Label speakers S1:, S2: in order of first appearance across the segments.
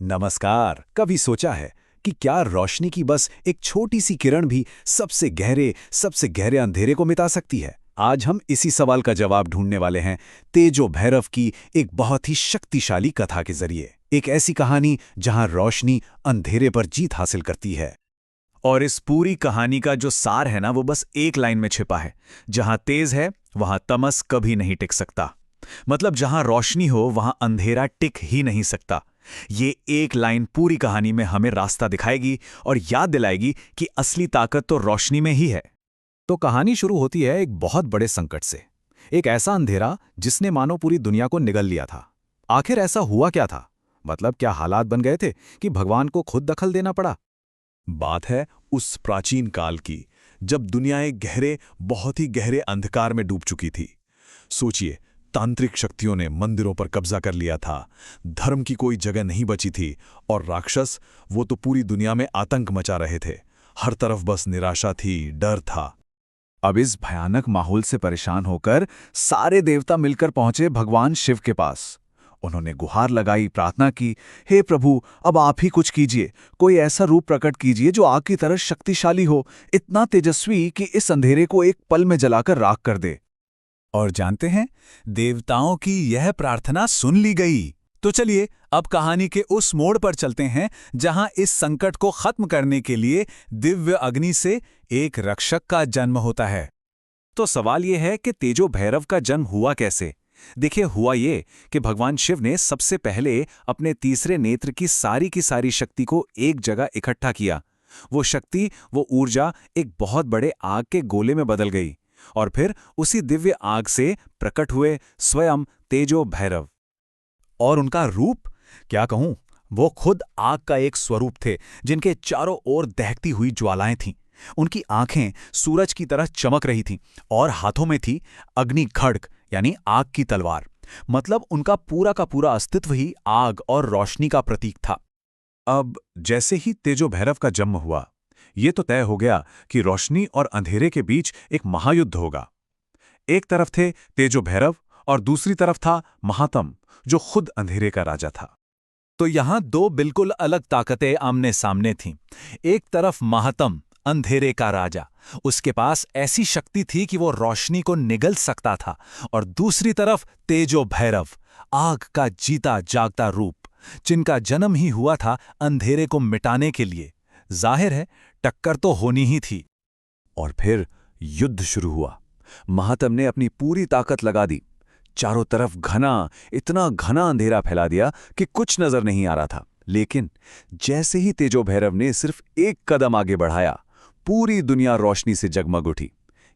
S1: नमस्कार। कभी सोचा है कि क्या रोशनी की बस एक छोटी सी किरण भी सबसे गहरे अंधेरे को मिटा सकती है? आज हम इसी सवाल का जवाब ढूंढने वाले हैं तेजो भैरव की एक बहुत ही शक्तिशाली कथा के जरिए। एक ऐसी कहानी जहां रोशनी अंधेरे पर जीत हासिल करती है।
S2: और इस पूरी कहानी का जो सार है ना, वो बस एक लाइन में छिपा है। जहां तेज है वहां तमस कभी नहीं टिक सकता। मतलब जहां रोशनी हो वहां अंधेरा टिक ही नहीं सकता। ये एक लाइन पूरी कहानी में हमें रास्ता दिखाएगी और याद दिलाएगी कि असली ताकत तो रोशनी में ही है।
S1: तो कहानी शुरू होती है एक बहुत बड़े संकट से। एक ऐसा अंधेरा जिसने मानो पूरी दुनिया को निगल लिया था। आखिर ऐसा हुआ क्या था? मतलब क्या हालात बन गए थे कि भगवान को खुद दखल देना पड़ा?
S3: बात है उस प्राचीन काल की, जब दुनिया एक बहुत ही गहरे अंधकार में डूब चुकी थी। सोचिए, तांत्रिक शक्तियों ने मंदिरों पर कब्जा कर लिया था, धर्म की कोई जगह नहीं बची थी, और राक्षस वो तो पूरी दुनिया में आतंक मचा रहे थे। हर तरफ बस निराशा थी, डर था।
S1: अब इस भयानक माहौल से परेशान होकर सारे देवता मिलकर पहुंचे भगवान शिव के पास। उन्होंने गुहार लगाई, प्रार्थना की, हे प्रभु, अब आप ही कुछ कीजिए। कोई ऐसा रूप प्रकट कीजिए जो आग की तरह शक्तिशाली हो, इतना तेजस्वी कि इस अंधेरे को एक पल में जलाकर राख कर दे।
S2: और जानते हैं, देवताओं की यह प्रार्थना सुन ली गई। तो चलिए अब कहानी के उस मोड़ पर चलते हैं जहां इस संकट को खत्म करने के लिए दिव्य अग्नि से एक रक्षक का जन्म होता है। तो सवाल यह है कि तेजो भैरव का जन्म हुआ कैसे? देखिए, हुआ ये कि भगवान शिव ने सबसे पहले अपने तीसरे नेत्र की सारी शक्ति को एक जगह इकट्ठा किया। वो शक्ति, वो ऊर्जा एक बहुत बड़े आग के गोले में बदल गई, और फिर उसी दिव्य आग से प्रकट हुए स्वयं तेजो भैरव।
S1: और उनका रूप क्या कहूं, वो खुद आग का एक स्वरूप थे, जिनके चारों ओर दहकती हुई ज्वालाएं थीं। उनकी आंखें सूरज की तरह चमक रही थीं और हाथों में थी अग्नि खड्ग, यानी आग की तलवार। मतलब उनका पूरा का पूरा अस्तित्व ही आग और रोशनी का प्रतीक था। अब जैसे ही तेजो भैरव का जन्म हुआ, ये तो तय हो गया कि रोशनी और अंधेरे के बीच एक महायुद्ध होगा। एक तरफ थे तेजो भैरव और दूसरी तरफ था महातम, जो खुद अंधेरे का राजा था।
S2: तो यहां दो बिल्कुल अलग ताकतें आमने सामने थीं। एक तरफ महातम, अंधेरे का राजा, उसके पास ऐसी शक्ति थी कि वो रोशनी को निगल सकता था। और दूसरी तरफ तेजो भैरव, आग का जीता जागता रूप, जिनका जन्म ही हुआ था अंधेरे को मिटाने के लिए। जाहिर है, टक्कर तो होनी ही थी।
S1: और फिर युद्ध शुरू हुआ। महातम ने अपनी पूरी ताकत लगा दी। चारों तरफ इतना घना अंधेरा फैला दिया कि कुछ नजर नहीं आ रहा था। लेकिन जैसे ही तेजो भैरव ने सिर्फ एक कदम आगे बढ़ाया, पूरी दुनिया रोशनी से जगमग उठी।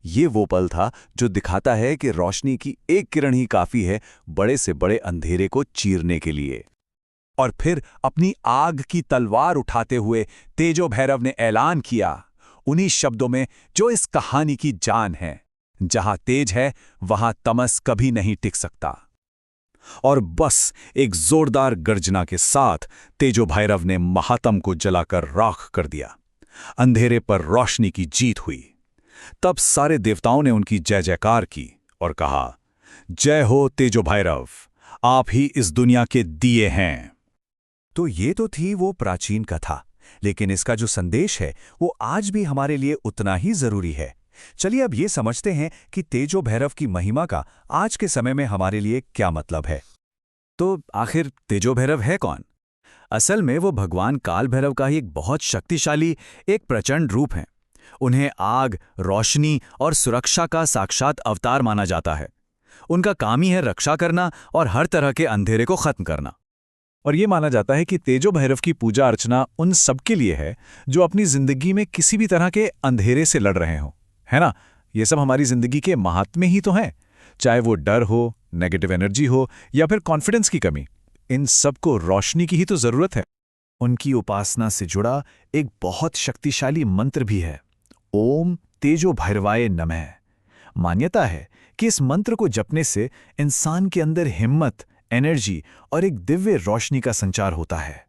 S1: ये वो पल था जो दिखाता है कि रोशनी की एक किरण ही काफी है बड़े से बड़े अंधेरे को चीरने के लिए।
S2: और फिर अपनी आग की तलवार उठाते हुए तेजो भैरव ने ऐलान किया, उन्हीं शब्दों में जो इस कहानी की जान है, जहां तेज है वहां तमस कभी नहीं टिक सकता।
S1: और बस एक जोरदार गर्जना के साथ तेजो भैरव ने महातम को जलाकर राख कर दिया। अंधेरे पर रोशनी की जीत हुई। तब सारे देवताओं ने उनकी जय जयकार की और कहा, जय हो तेजो भैरव, आप ही इस दुनिया के दिए हैं। तो ये तो थी वो प्राचीन कथा, लेकिन इसका जो संदेश है वो आज भी हमारे लिए उतना ही जरूरी है। चलिए अब ये समझते हैं कि तेजो भैरव की महिमा का आज के समय में हमारे लिए क्या मतलब है। तो आखिर तेजो भैरव है कौन? असल में वो भगवान काल भैरव का ही एक बहुत शक्तिशाली, एक प्रचंड रूप है। उन्हें आग, रोशनी और सुरक्षा का साक्षात अवतार माना जाता है। उनका काम ही है रक्षा करना और हर तरह के अंधेरे को खत्म करना। और ये माना जाता है कि तेजो भैरव की पूजा अर्चना उन सबके लिए है जो अपनी जिंदगी में किसी भी तरह के अंधेरे से लड़ रहे हों, है ना? ये सब हमारी जिंदगी के महात्म्य ही तो हैं। चाहे वो डर हो, नेगेटिव एनर्जी हो या फिर कॉन्फिडेंस की कमी, इन सबको रोशनी की ही तो जरूरत है। उनकी उपासना से जुड़ा एक बहुत शक्तिशाली मंत्र भी है, ओम तेजो भैरवाय नमः। मान्यता है कि इस मंत्र को जपने से इंसान के अंदर हिम्मत, एनर्जी और एक दिव्य रोशनी का संचार होता है।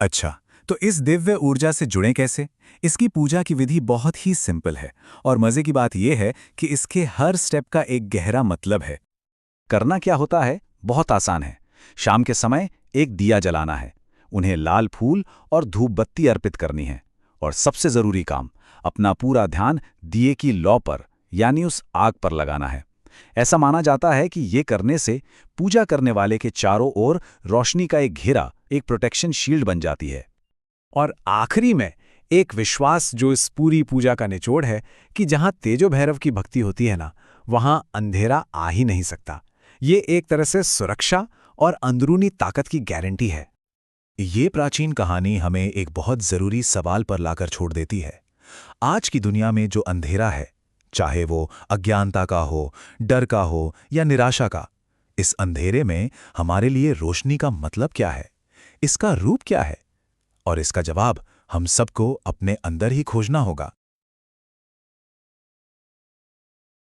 S1: अच्छा, तो इस दिव्य ऊर्जा से जुड़ें कैसे? इसकी पूजा की विधि बहुत ही सिंपल है, और मजे की बात यह है कि इसके हर स्टेप का एक गहरा मतलब है। करना क्या होता है? बहुत आसान है। शाम के समय एक दिया जलाना है। उन्हें लाल फूल और धूप बत्ती अर्पित करनी है। और सबसे जरूरी काम, अपना पूरा ध्यान दिए की लौ पर यानी उस आग पर लगाना है। ऐसा माना जाता है कि ये करने से पूजा करने वाले के चारों ओर रोशनी का एक घेरा, एक प्रोटेक्शन शील्ड बन जाती है।
S2: और आखिरी में एक विश्वास जो इस पूरी पूजा का निचोड़ है कि जहां तेजो भैरव की भक्ति होती है ना, वहां अंधेरा आ ही नहीं सकता। ये एक तरह से सुरक्षा और अंदरूनी ताकत की गारंटी है।
S3: ये प्राचीन कहानी हमें एक बहुत जरूरी सवाल पर लाकर छोड़ देती है। आज की दुनिया में जो अंधेरा है, चाहे वो अज्ञानता का हो, डर का हो या निराशा का, इस अंधेरे में हमारे लिए रोशनी का मतलब क्या है, इसका रूप क्या है? और इसका जवाब हम सबको अपने अंदर ही खोजना होगा।